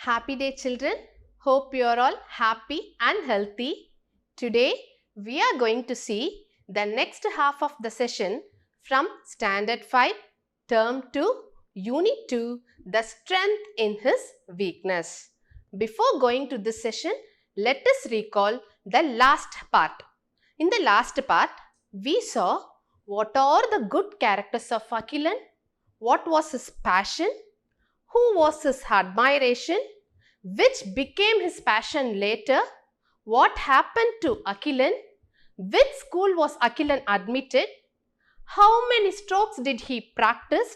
Happy day, children. Hope you are all happy and healthy. Today, we are going to see the next half of the session from Standard 5, Term 2, Unit 2, The Strength in His Weakness. Before going to this session, let us recall the last part. In the last part, we saw what are the good characters of Akilan, what was his passion, who was his admiration, which became his passion later, what happened to Akilan, which school was Akilan admitted, how many strokes did he practice,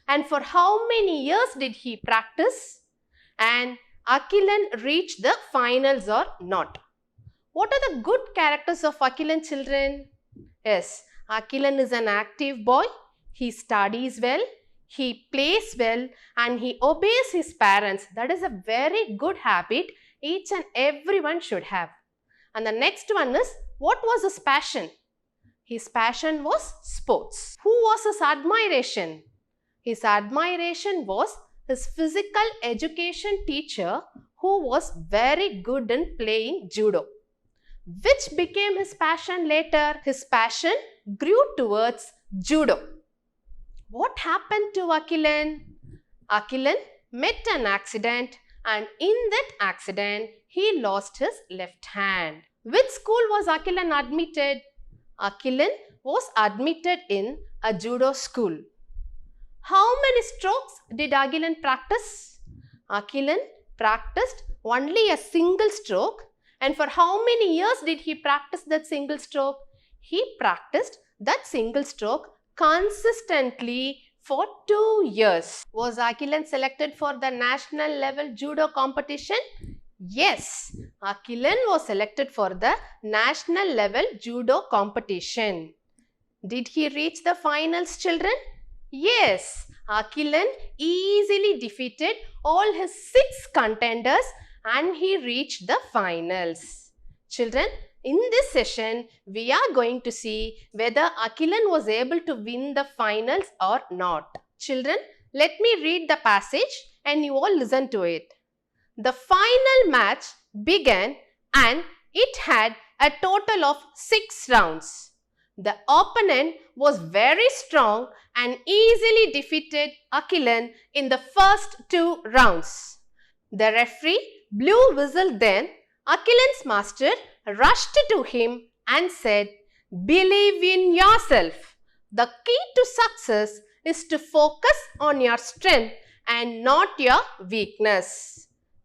and for how many years did he practice, and Akilan reached the finals or not. What are the good characters of Akilan, children? Yes, Akilan is an active boy, he studies well, he plays well and he obeys his parents. That is a very good habit each and everyone should have. And the next one is, what was his passion? His passion was sports. Who was his admiration? His admiration was his physical education teacher who was very good in playing judo. Which became his passion later? His passion grew towards judo. What happened to Akilan? Akilan met an accident and in that accident, he lost his left hand. Which school was Akilan admitted? Akilan was admitted in a judo school. How many strokes did Akilan practice? Akilan practiced only a single stroke. And for how many years did he practice that single stroke? He practiced that single stroke consistently for 2 years. Was Akilan selected for the national level judo competition? Yes, Akilan was selected for the national level judo competition. Did he reach the finals, children? Yes, Akilan easily defeated all his 6 contenders and he reached the finals. Children, in this session, we are going to see whether Akilan was able to win the finals or not. Children, let me read the passage and you all listen to it. The final match began and it had a total of 6 rounds. The opponent was very strong and easily defeated Akilan in the first 2 rounds. The referee blew whistle then. Akilan's master rushed to him and said, "Believe in yourself. The key to success is to focus on your strength and not your weakness."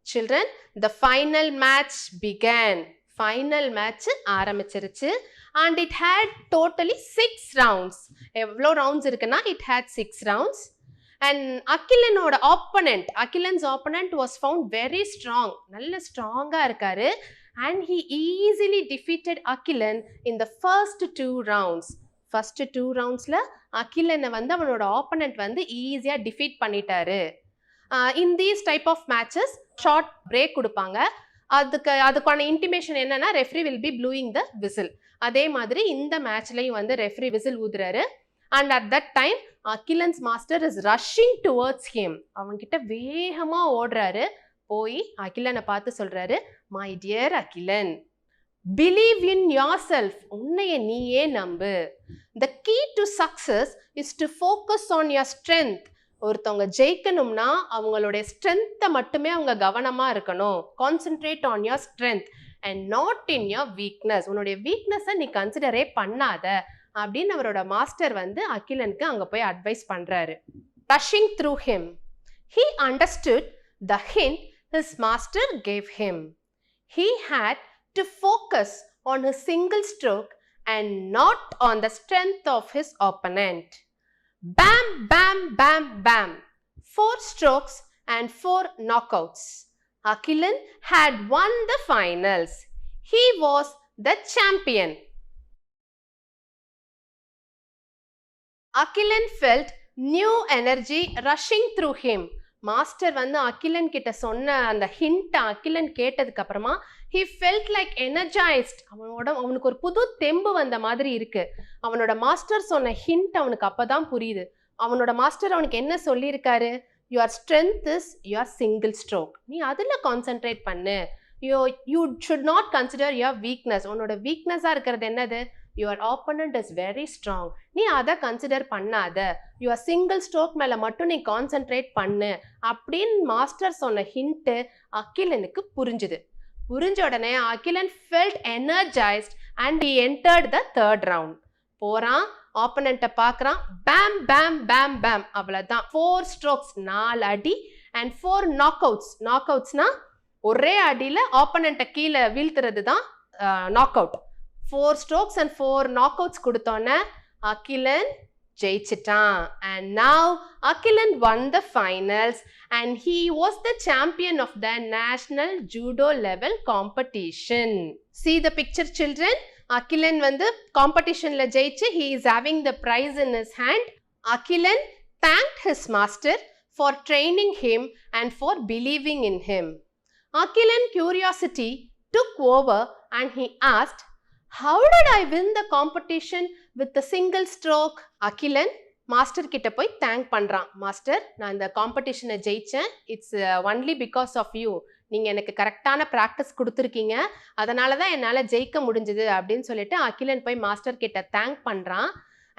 Children, the final match began. Final match ஆரம்பிச்சிருச்சு and it had totally 6 rounds. எவ்வளோ rounds இருக்குன்னா it had 6 rounds. And Akilan's opponent was found very strong. நல்ல ஸ்ட்ராங்கா இருக்காரு. And he easily defeated Akilan in the first 2 rounds. First 2 roundsல Akilan அவனோட opponent ஈஸியா defeat பண்ணிட்டாரு. In these type of matches, short break கொடுப்பாங்க. அதுக்கான intimation என்னன்னா referee will be blowing the whistle. அதே மாதிரி இந்த மேட்ச்லயும் referee whistle ஊதுறாரு. And at that time, Akilan's master is rushing towards him. அவன்கிட்ட வேகமா ஓடுறாரு. போய் Akilanனை பார்த்து சொல்றாரு, "My dear Akilan, believe in yourself. உன்னைய நீயே நம்பு. The key to success is to focus on your strength." ஒருத்தவங்க ஜெயிக்கணும்னா அவங்களுடைய ஸ்ட்ரென்த்தை மட்டுமே அவங்க கவனமா இருக்கணும். Concentrate on your strength and not in your weakness. உன்னுடைய வீக்னஸை நீ கன்சிடரே பண்ணாத அப்படின்னு அவரோட மாஸ்டர் அகிலனுக்கு அங்க போய் அட்வைஸ் பண்றாரு. Rushing through him, he understood the hint his master gave him. He had to focus on his single stroke and not on the strength of his opponent. Bam, bam, bam, bam. 4 strokes and 4 knockouts. Akilan had won the finals. He was the champion. Akilan felt new energy rushing through him. Master Akilan கிட்ட சொன்ன அந்த hint Akilan கேட்டதுக்கு அப்புறமா he felt like energized. அவனுக்கு ஒரு புது தெம்பு வந்த மாதிரி இருக்கு. அவனோட மாஸ்டர் சொன்ன ஹிண்ட் அவனுக்கு அப்பதான் புரியுது. அவனோட மாஸ்டர் அவனுக்கு என்ன சொல்லியிருக்காரு? your strength is your single stroke. நீ அதில் கான்சென்ட்ரேட் பண்ணு. You should not consider your weakness. உன்னோட வீக்னஸாக இருக்கிறது என்னது? Your opponent is very strong. நீ அதை கன்சிடர் பண்ணாத. Your single stroke மேலே மட்டும் நீ கான்சென்ட்ரேட் பண்ணு அப்படின்னு மாஸ்டர் சொன்ன ஹிண்ட்டு அகிலனுக்கு புரிஞ்சுது. புரிஞ்ச உடனே Akilan felt energized and he entered the third round. போகிறான், ஆப்பனண்ட்டை பார்க்குறான், பேம் பேம் பேம் பேம், அவ்வளோதான். 4 strokes, 4 அடி and 4 knockouts. knockoutsனா ஒரே அடியில் ஆப்பனண்ட்டை கீழே வீழ்த்துறது தான் knock out. 4 strokes and 4 knockouts கொடுத்தோன்னே Akilan ஜெயிச்சிட்டான். And now Akilan won the finals and he was the champion of the national judo level competition. See the picture, children. Akilan வந்து competitionல ஜெயிச்சு he is having the prize in his hand. Akilan thanked his master for training him and for believing in him. Akilan's curiosity took over and he asked, how did I win the competition with a single stroke? Akilan master கிட்ட போய் thank பண்ணுறான். Master, நான் இந்த காம்படிஷனை ஜெயித்தேன். It's only because of you. நீங்கள் எனக்கு கரெக்டான ப்ராக்டிஸ் கொடுத்துருக்கீங்க, அதனால தான் என்னால் ஜெயிக்க முடிஞ்சுது அப்படின்னு சொல்லிட்டு அகிலன் போய் மாஸ்டர் கிட்ட தேங்க் பண்ணுறான்.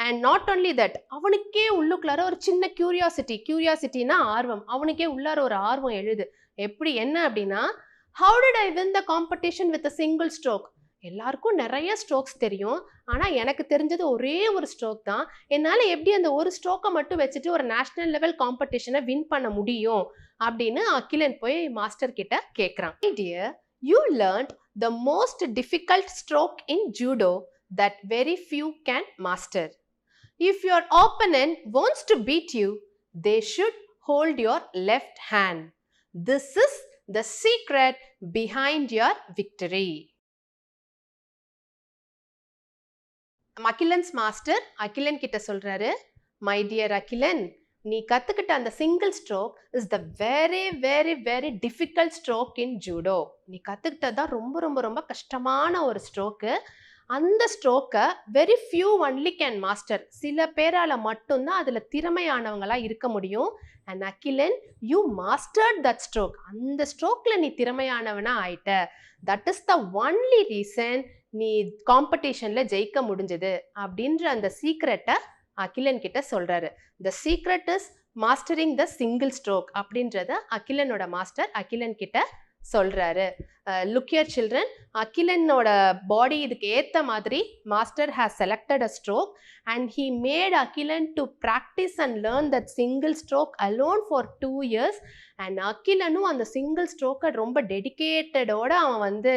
அண்ட் நாட் ஓன்லி தட், அவனுக்கே உள்ளுக்குள்ளார ஒரு சின்ன கியூரியாசிட்டினா ஆர்வம். அவனுக்கே உள்ளார ஒரு ஆர்வம் எழுது. எப்படி, என்ன அப்படின்னா, how did I win the competition with a single stroke? எல்லாருக்கும் நிறைய ஸ்ட்ரோக்ஸ் தெரியும், ஆனால் எனக்கு தெரிஞ்சது ஒரே ஒரு ஸ்ட்ரோக் தான். என்னால் எப்படி அந்த ஒரு ஸ்ட்ரோக்கை மட்டும் வச்சுட்டு ஒரு நேஷ்னல் லெவல் காம்படிஷனை வின் பண்ண முடியும் அப்படின்னு அகிலன் போய் மாஸ்டர் கிட்ட கேட்குறான். Dear, you learned the most difficult stroke in judo that very few can master. If your opponent wants to beat you, they should hold your left hand. This is the secret behind your victory. Akilan's master Akilan கிட்ட சொல்றாரு, my dear Akilan, நீ கத்துக்கிட்ட அந்த single stroke is the very very very difficult stroke in judo. நீ கத்துக்கிட்டது தான் ரொம்ப ரொம்ப ரொம்ப கஷ்டமான ஒரு ஸ்ட்ரோக்கு. அந்த ஸ்ட்ரோக்கை very few only can master. சில பேரால் மட்டும்தான் அதில் திறமையானவங்களாக இருக்க முடியும். And Akilan, you mastered that stroke. அந்த ஸ்ட்ரோக்கில் நீ திறமையானவனாக ஆயிட்ட. That is the only reason நீ காம்படிஷனில் ஜெயிக்க முடிஞ்சது அப்படின்ற அந்த சீக்ரெட்டை அகிலன் கிட்ட சொல்கிறாரு. The secret is mastering the single stroke அப்படின்றத அகிலனோட மாஸ்டர் அகிலன் கிட்ட சொல்கிறாரு. லுக் ஹியர் சில்ட்ரன், அகிலனோட பாடி இதுக்கு ஏற்ற மாதிரி master has selected a stroke and he made Akilan to practice and learn that single stroke alone for 2 years. And அகிலனும் அந்த சிங்கிள் ஸ்ட்ரோக்கை ரொம்ப டெடிக்கேட்டடோட அவன் வந்து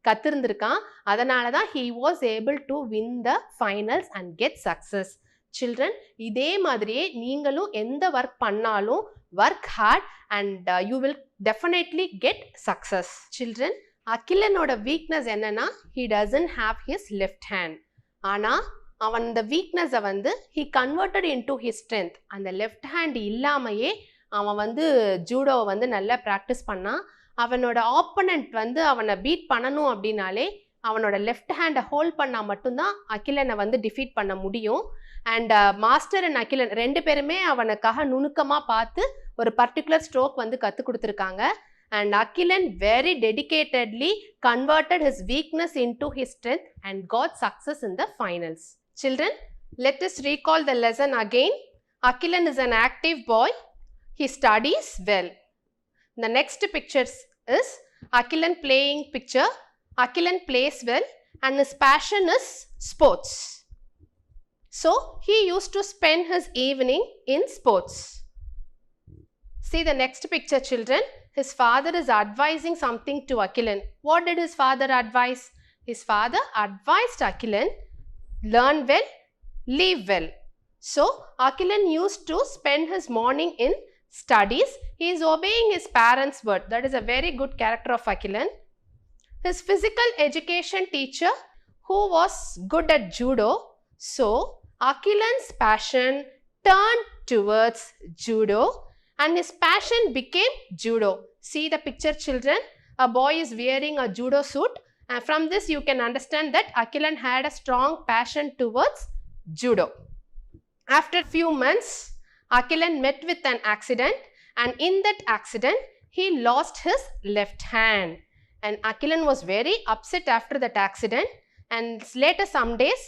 கத்திருந்திருக்கான். அதனால தான் he was able to win the finals and get success. Children, இதே மாதிரியே நீங்களும் எந்த ஒர்க் பண்ணாலும் work hard and you will definitely get success. Children, அகிலனோட வீக்னஸ் என்னன்னா, he doesn't have his left hand. ஆனால் அவன் அந்த வீக்னஸை வந்து he converted into his strength. அந்த லெஃப்ட் ஹேண்ட் இல்லாமையே அவன் வந்து ஜூடோவை வந்து நல்லா ப்ராக்டிஸ் பண்ணான். அவனோட ஆப்பனண்ட் வந்து அவனை பீட் பண்ணணும் அப்படின்னாலே அவனோட லெஃப்ட் ஹேண்டை ஹோல்ட் பண்ணால் மட்டும்தான் அகிலனை வந்து டிஃபீட் பண்ண முடியும். அண்ட் மாஸ்டர் அண்ட் அகிலன் 2 பேருமே அவனுக்காக நுணுக்கமாக பார்த்து ஒரு பர்டிகுலர் ஸ்ட்ரோக் வந்து கற்றுக் கொடுத்துருக்காங்க. And Akilan very dedicatedly converted his weakness into his strength and got success in the finals. Children, let us recall the lesson again. Akilan is an active boy. He studies well. The next picture is Akilan playing picture. Akilan plays well and his passion is sports. So, he used to spend his evening in sports. See the next picture, children. His father is advising something to Akilan. What did his father advise? His father advised Akilan, learn well, live well. So, Akilan used to spend his morning in studies. He is obeying his parents' word. That is a very good character of Akilan. His physical education teacher who was good at judo. So, Akilan's passion turned towards judo and his passion became judo. See the picture, children. A boy is wearing a judo suit. And from this you can understand that Akilan had a strong passion towards judo. After few months, Akilan met with an accident and in that accident he lost his left hand. And Akilan was very upset after that accident, and later some days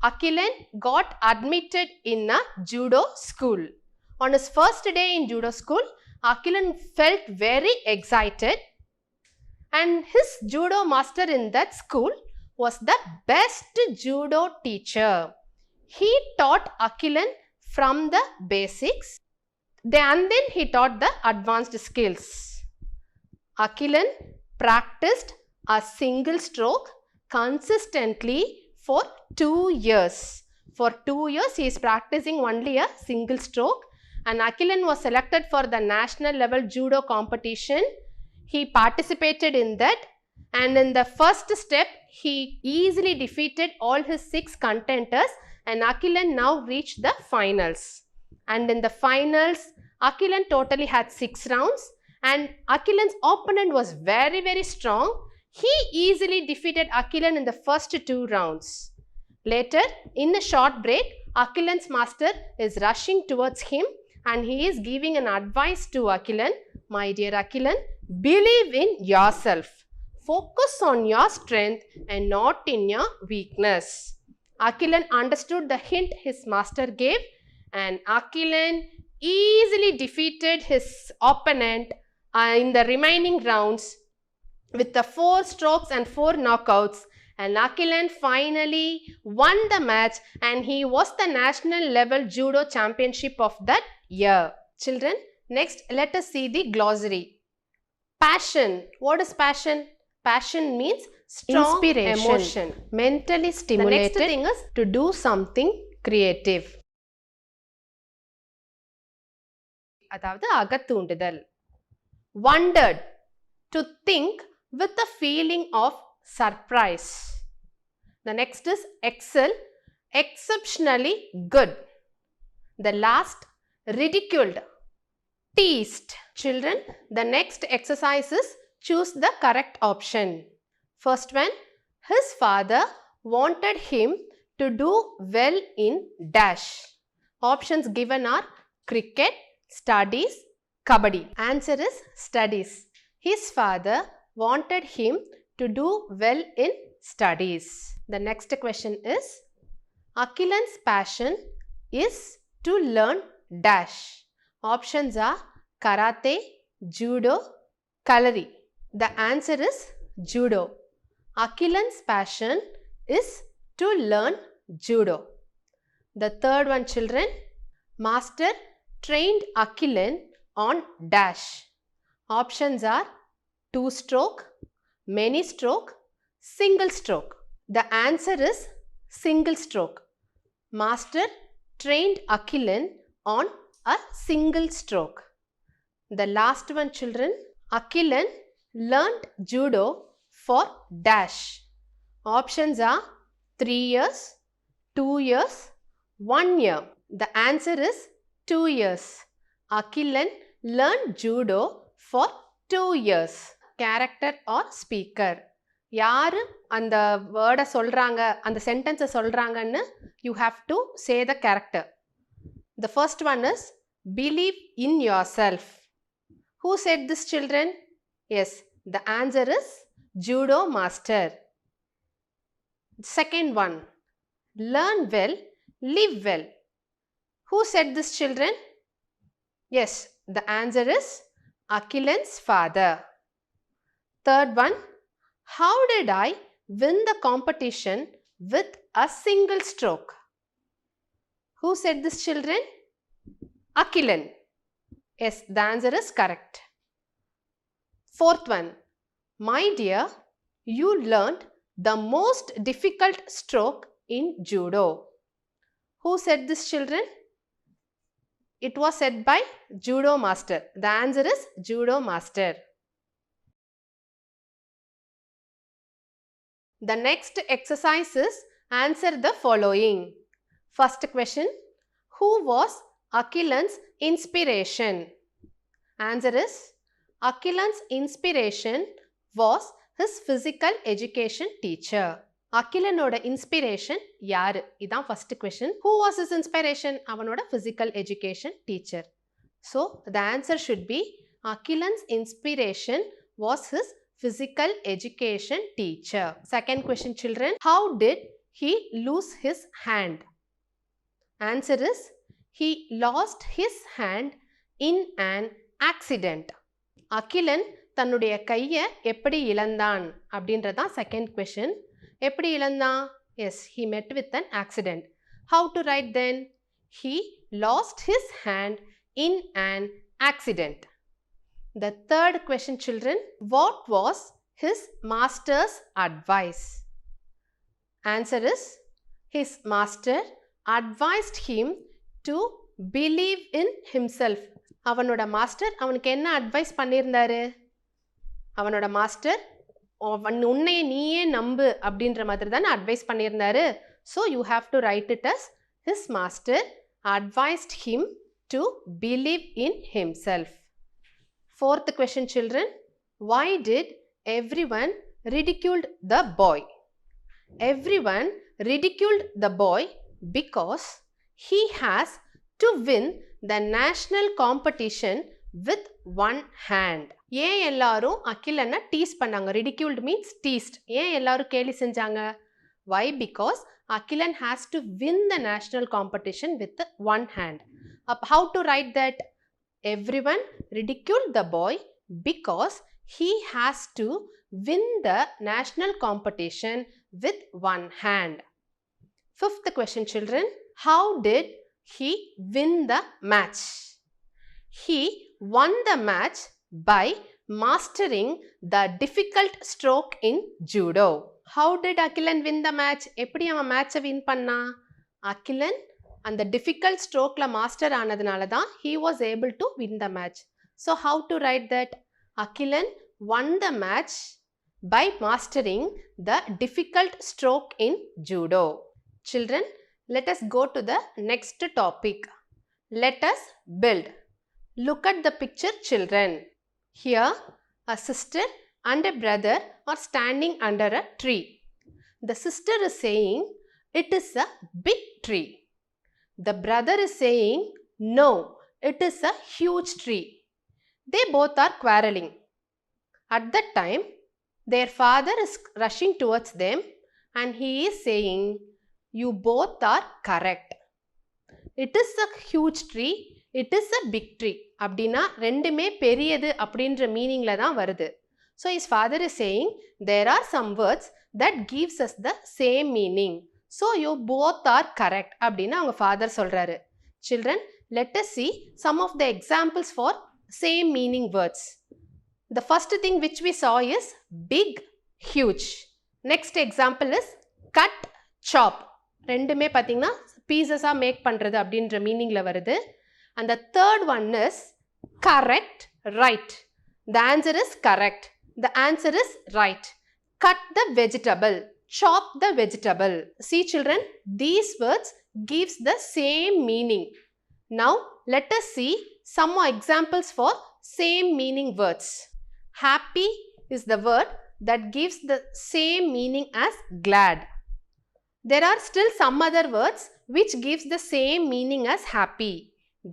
Akilan got admitted in a judo school. On his first day in judo school, Akilan felt very excited, and his judo master in that school was the best judo teacher. He taught Akilan from the basics, and then he taught the advanced skills. Akilan practiced a single stroke consistently for 2 years. For 2 years he is practicing only a single stroke, and Akilan was selected for the national level judo competition. He participated in that, and in the first step he easily defeated all his 6 contenders, and Akilan now reached the finals. And in the finals Akilan totally had 6 rounds, and Akilan's opponent was very strong. He easily defeated Akilan in the first 2 rounds. Later, in a short break, Akilan's master is rushing towards him, and he is giving an advice to Akilan. My dear Akilan, believe in yourself. Focus on your strength and not in your weakness. Akilan understood the hint his master gave, and Akilan easily defeated his opponent in the remaining rounds with the 4 strokes and 4 knockouts. And Akilan finally won the match, and he was the national level judo championship of that year. Children, next let us see the glossary. Passion. What is passion? Passion means strong inspiration, emotion, mentally stimulated. The next thing is to do something creative. அதாவது அகத்தூண்டுதல். Wondered, to think with a feeling of surprise. The next is excel, exceptionally good. The last, ridiculed, teased. Children, the next exercise is choose the correct option. First one, his father wanted him to do well in dash. Options given are cricket, studies, kabaddi. Answer is studies. His father wanted him to do well in studies. The next question is, Akilan's passion is to learn dash. Options are karate, judo, kalari. The answer is judo. Akilan's passion is to learn judo. The third one, children, master trained Akilan on dash. Options are 2-stroke, many stroke, single stroke. The answer is single stroke. Master trained Akilan on a single stroke. The last one, children, Akilan learnt judo for dash. Options are 3 years, 2 years, 1 year. The answer is 2 years. Akilan learned judo for 2 years. Character or speaker. யாரு அந்த வேர்டை சொல்கிறாங்க, அந்த சென்டென்ஸை சொல்கிறாங்கன்னு you have to say the character. The first one is believe in yourself. Who said this, children? Yes, the answer is judo master. Second one, learn well, live well. Who said this, children? Yes, the answer is Akilan's father. Third one, how did I win the competition with a single stroke? Who said this, children? Akilan. Yes, the answer is correct. Fourth one, my dear, you learned the most difficult stroke in judo. Who said this, children? It was said by judo master. The answer is judo master. The next exercise is answer the following. First question, who was Akilan's inspiration? Answer is Akilan's inspiration was his physical education teacher. Akilanoda inspiration யாரு? இதான் first question. Who was his inspiration? அவனோட physical education teacher. So the answer should be Akhilan's inspiration was his physical education teacher. Second question, children. How did he lose his hand? Answer is he lost his hand in an accident. Akilan தன்னுடைய கையை எப்படி இழந்தான் அப்படின்றதான் second question. எப்படி இழந்தான்? Yes, he met with an accident. How to write then? He lost his hand in an accident. The third question, children. What was his master's advice? Answer is his master advised him to believe in himself. அவனோட master அவனுக்கு என்ன advice பண்ணியிருந்தாரு? அவனோட master உன்னைய நீயே நம்பு அப்படின்ற மாதிரி தானே அட்வைஸ் பண்ணியிருந்தாரு. So you have to write it as his master advised him to believe in himself. Fourth question, children. Why did everyone ridiculed the boy? Everyone ridiculed the boy because he has to win the national competition with one hand. ஏன் எல்லாரும் அகிலனை tease பண்ணாங்க? ridiculed means teased. ஏன் எல்லாரும் கேலி செஞ்சாங்க? Why? Because Akhilan has to win the national competition with one hand. How to write that? Everyone ridiculed the boy because he has to win the national competition with one hand. Fifth question, children. How did he win the match? He won the match by mastering the difficult stroke in judo. How did Akhilan win the match? எப்படி அவன் மேட்சை win பண்ணா? அகிலன் அந்த difficult strokeல master ஆனதுனால தான் he was able to win the match. So how to write that? Akhilan won the match by mastering the difficult stroke in judo. Children, let us go to the next topic. Let us build. Look at the picture, children. Here, a sister and a brother are standing under a tree. The sister is saying, it is a big tree. The brother is saying, no, it is a huge tree. They both are quarreling. At that time, their father is rushing towards them and he is saying, you both are correct. It is a huge tree. It is a big tree. அப்படின்னா ரெண்டுமே பெரியது அப்படின்ற மீனிங்ல தான் வருது. So his father is saying there are some words that gives us the same meaning. So you both are correct அப்படின்னு அவங்க father சொல்றாரு. Children, let us see some of the examples for same meaning words. The first thing which we saw is big, huge. Next example is cut, chop. ரெண்டுமே பார்த்தீங்கன்னா பீசஸாக make பண்ணுறது அப்படின்ற மீனிங்கில் வருது. And the third one is correct, right. The answer is correct. The answer is right. Cut the vegetable, chop the vegetable. See children, these words gives the same meaning. Now let us see some more examples for same meaning words. Happy is the word that gives the same meaning as glad. There are still some other words which gives the same meaning as happy.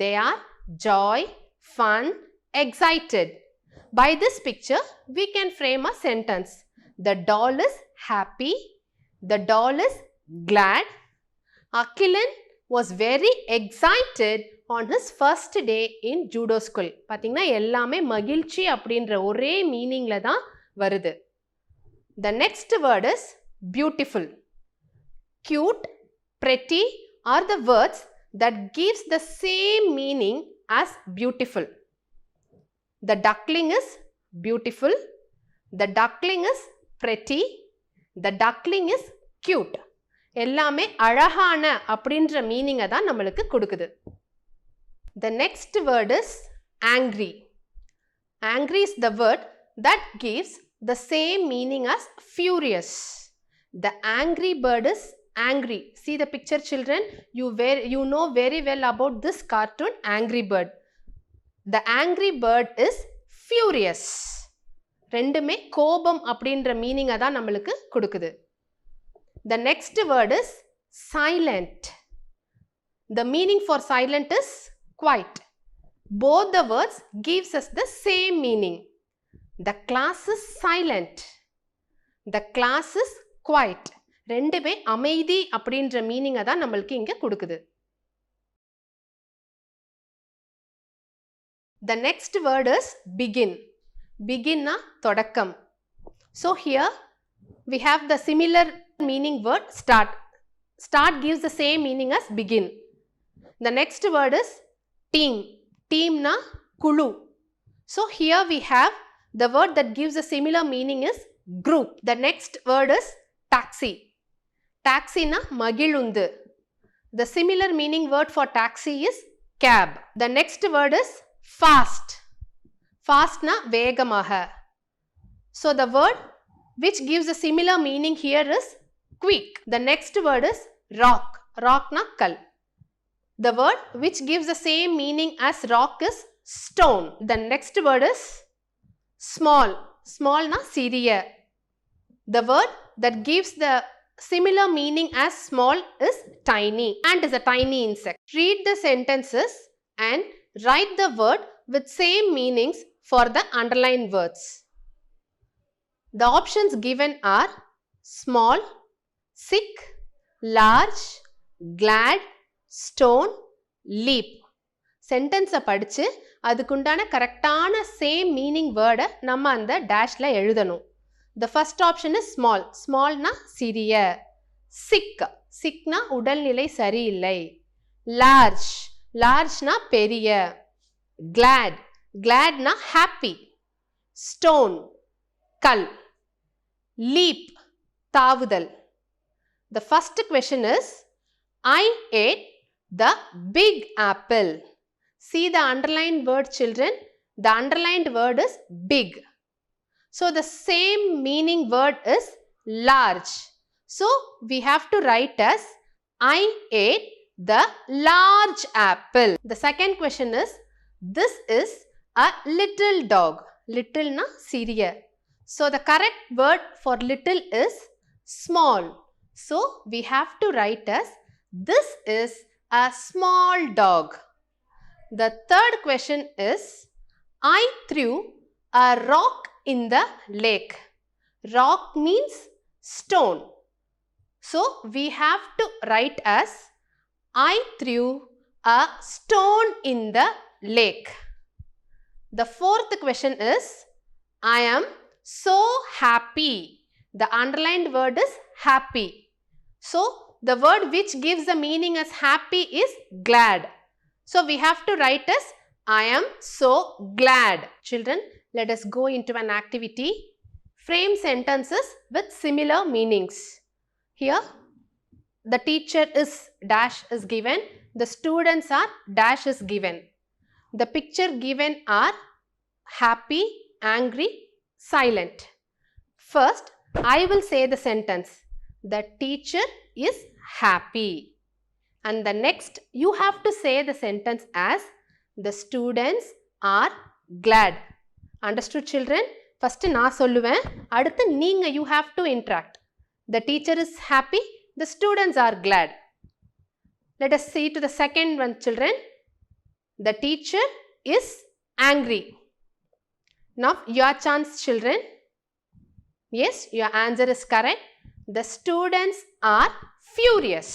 They are joy, fun, excited. By this picture, we can frame a sentence. The doll is happy. The doll is glad. Akhilan was very excited on his first day in judo school. பார்த்தீங்கன்னா எல்லாமே மகிழ்ச்சி அப்படின்ற ஒரே மீனிங்ல தான் வருது. The next word is beautiful. Cute, pretty are the words that gives the same meaning as beautiful. The duckling is beautiful. The duckling is pretty. The duckling is cute. எல்லாமே அழகான அப்படின்ற மீனிங்கை தான் நம்மளுக்கு கொடுக்குது. The next word is angry. Angry is the word that gives the same meaning as furious. The angry bird is angry. See the picture, children. You know very well about this cartoon Angry Bird. The angry bird is furious. ரெண்டுமே கோபம் அப்படின்ற மீனிங்கை தான் நம்மளுக்கு கொடுக்குது. The next word is silent. The meaning for silent is quiet. both the words gives us the same meaning. The class is silent. The class is quiet. ரெண்டுமே அமைதி அப்படின்ற மீனிங்கை தான் நம்மளுக்கு இங்க கொடுக்குது. The next word is begin. Begin na தொடக்கம். So here we have the similar meaning word start. Start gives the same meaning as begin. The next word is team. Team na kulu. So here we have the word that gives a similar meaning is group. The next word is taxi. Taxi na magilundu. The similar meaning word for taxi is cab. The next word is fast. Fast na vegamaha. So the word which gives a similar meaning here is quick. The next word is rock. Rock na kal. The word which gives the same meaning as rock is stone. The next word is small. Small na siriya. The word that gives the similar meaning as small is tiny. Ant is a tiny insect. Read the sentences and write the word with same meanings for the underlined words. The options given are small, sick, large, glad, stone, leap. Sentence படிச்சு அதுக்குண்டான கரெக்டான same meaning வேர்டை நம்ம அந்த டேஷ்ல எழுதணும். The first option is small. Small na சிறிய. Sick. Sick na உடல்நிலை சரியில்லை. Large. Large na பெரிய. Glad. Glad na happy. Stone. கல். Leap. தாவுதல். The first question is I ate the big apple. See the underlined word, children. The underlined word is big. So the same meaning word is large. So we have to write as I ate the large apple. The second question is this is a little dog. Little na siriya. So the correct word for little is small. So we have to write as this is a small dog. The third question is I threw a rock in the lake. Rock means stone. So we have to write as I threw a stone in the lake. The fourth question is I am so happy. The underlined word is happy. So the word which gives the meaning as happy is glad. So we have to write as I am so glad. Children, let us go into an activity. Frame sentences with similar meanings. Here, the teacher is dash is given. The students are dash is given. The picture given are happy, angry, silent. First, I will say the sentence. The teacher is happy. And the next, you have to say the sentence as the students are glad. Understood, children? First, நான் சொல்லுவேன். அடுத்து நீங்க you have to interact. The teacher is happy. The students are glad. Let us see to the second one, children. The teacher is angry. Now, your chance, children. Yes, your answer is correct. The students are furious.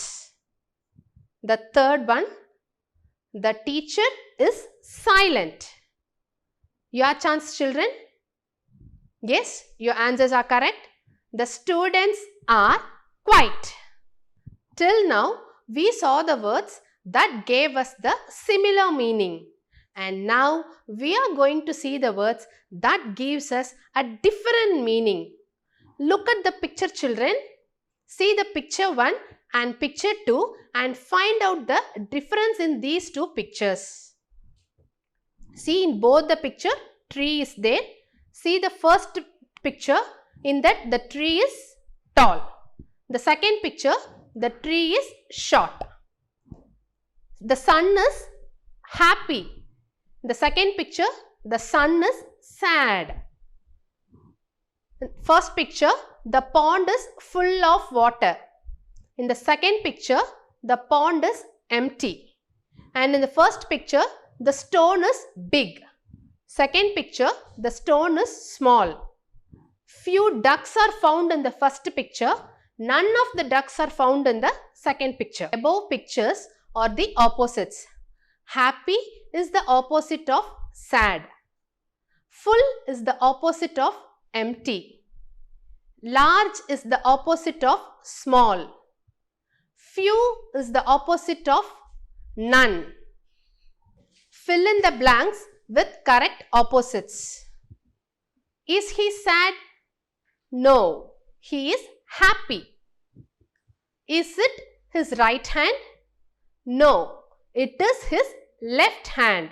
The third one, the teacher is silent. Your chance, children. Yes, your answers are correct. The students are quiet. Till now, we saw the words that gave us the similar meaning. And now, we are going to see the words that gives us a different meaning. Look at the picture, children. See the picture 1 and picture 2 and find out the difference in these two pictures. See, in both the picture, tree is there. See the first picture, in that the tree is tall. The second picture, the tree is short. The sun is happy. The second picture, the sun is sad. First picture, the pond is full of water. In the second picture, the pond is empty. And in the first picture, the stone is big. Second picture, the stone is small. Few ducks are found in the first picture. None of the ducks are found in the second picture. Above pictures are the opposites. Happy is the opposite of sad. Full is the opposite of empty. Large is the opposite of small. Few is the opposite of none. Fill in the blanks with correct opposites. Is he sad? No, he is happy. Is it his right hand? No, it is his left hand.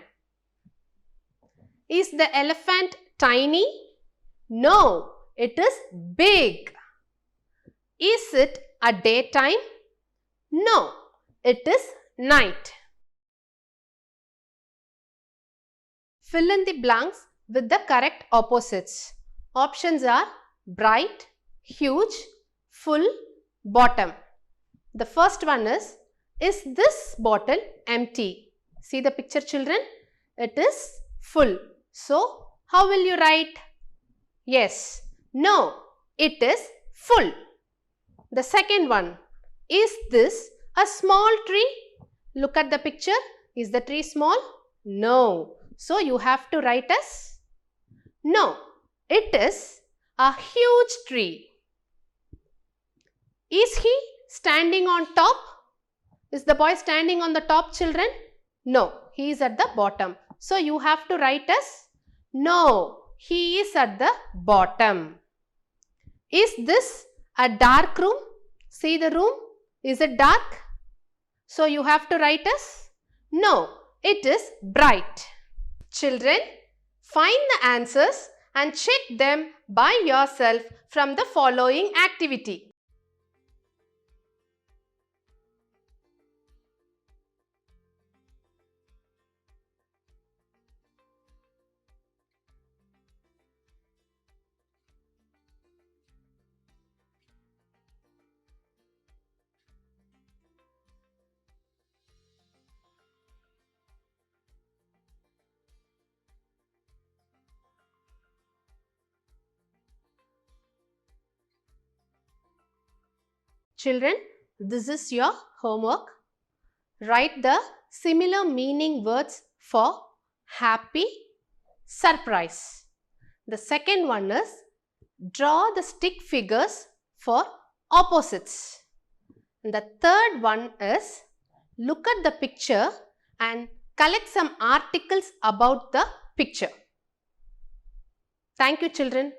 Is the elephant tiny? No, it is big. Is it a daytime? No, it is night. Fill in the blanks with the correct opposites. Options are bright, huge, full, bottom. The first one is this bottle empty? See the picture, children? It is full. So, how will you write? Yes. No, it is full. The second one, is this a small tree? Look at the picture. Is the tree small? No. So, you have to write as no. It is a huge tree. Is he standing on top? Is the boy standing on the top, children? No, he is at the bottom. So, you have to write as no, he is at the bottom. Is this a dark room? See the room? Is it dark? So, you have to write as no, it is bright. Children, find the answers and check them by yourself from the following activity. Children, this is your homework. Write the similar meaning words for happy, surprise. The second one is draw the stick figures for opposites. And the third one is look at the picture and collect some articles about the picture. Thank you, children.